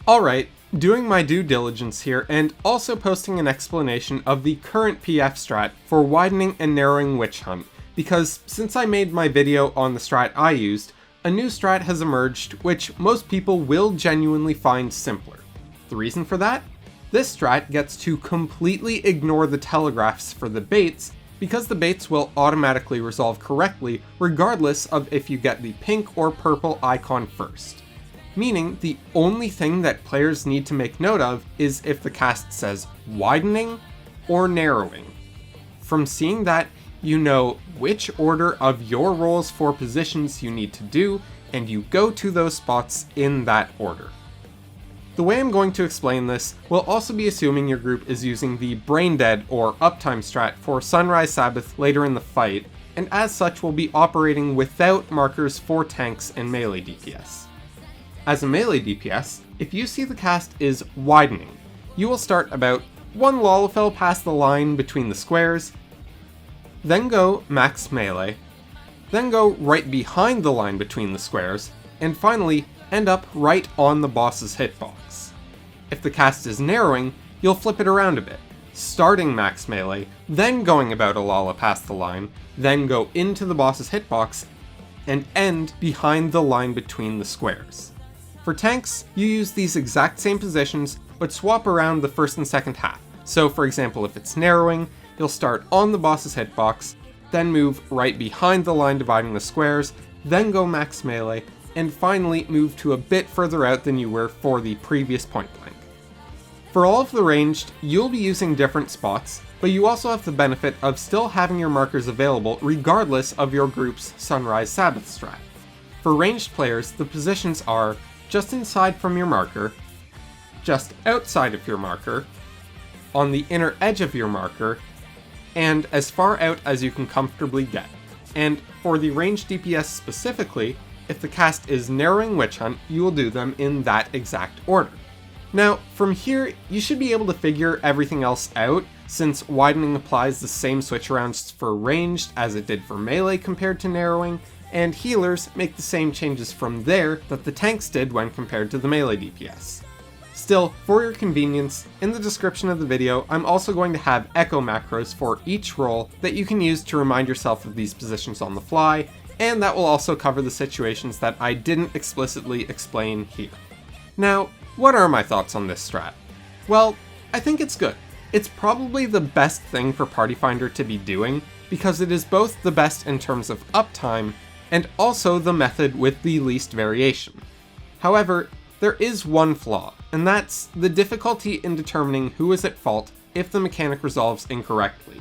Alright, doing my due diligence here and also posting an explanation of the current PF strat for widening and narrowing Witch Hunt, because since I made my video on the strat I used, a new strat has emerged which most people will genuinely find simpler. The reason for that? This strat gets to completely ignore the telegraphs for the baits, because the baits will automatically resolve correctly regardless of if you get the pink or purple icon first. Meaning the only thing that players need to make note of is if the cast says widening or narrowing. From seeing that, you know which order of your rolls for positions you need to do, and you go to those spots in that order. The way I'm going to explain this will also be assuming your group is using the Brain Dead or Uptime strat for Sunrise Sabbath later in the fight, and as such will be operating without markers for tanks and melee DPS. As a melee DPS, if you see the cast is widening, you will start about 1 Lalafell past the line between the squares, then go max melee, then go right behind the line between the squares, and finally end up right on the boss's hitbox. If the cast is narrowing, you'll flip it around a bit, starting max melee, then going about a Lala past the line, then go into the boss's hitbox, and end behind the line between the squares. For tanks, you use these exact same positions, but swap around the first and second half. So for example, if it's narrowing, you'll start on the boss's hitbox, then move right behind the line dividing the squares, then go max melee, and finally move to a bit further out than you were for the previous point blank. For all of the ranged, you'll be using different spots, but you also have the benefit of still having your markers available regardless of your group's Sunrise Sabbath strat. For ranged players, the positions are just inside from your marker, just outside of your marker, on the inner edge of your marker, and as far out as you can comfortably get. And for the ranged DPS specifically, if the cast is narrowing Witch Hunt, you will do them in that exact order. Now, from here, you should be able to figure everything else out, since widening applies the same switch-arounds for ranged as it did for melee compared to narrowing, and healers make the same changes from there that the tanks did when compared to the melee DPS. Still, for your convenience, in the description of the video, I'm also going to have echo macros for each roll that you can use to remind yourself of these positions on the fly, and that will also cover the situations that I didn't explicitly explain here. Now, what are my thoughts on this strat? Well, I think it's good. It's probably the best thing for Party Finder to be doing, because it is both the best in terms of uptime, and also the method with the least variation. However, there is one flaw, and that's the difficulty in determining who is at fault if the mechanic resolves incorrectly.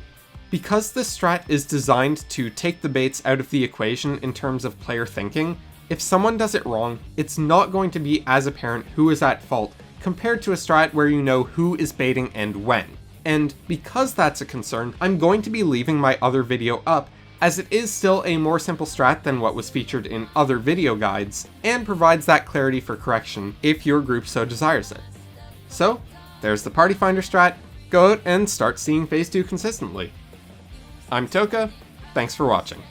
Because this strat is designed to take the baits out of the equation in terms of player thinking, if someone does it wrong, it's not going to be as apparent who is at fault compared to a strat where you know who is baiting and when. And because that's a concern, I'm going to be leaving my other video up, as it is still a more simple strat than what was featured in other video guides, and provides that clarity for correction if your group so desires it. So, there's the Party Finder strat. Go out and start seeing phase 2 consistently. I'm Toka, thanks for watching.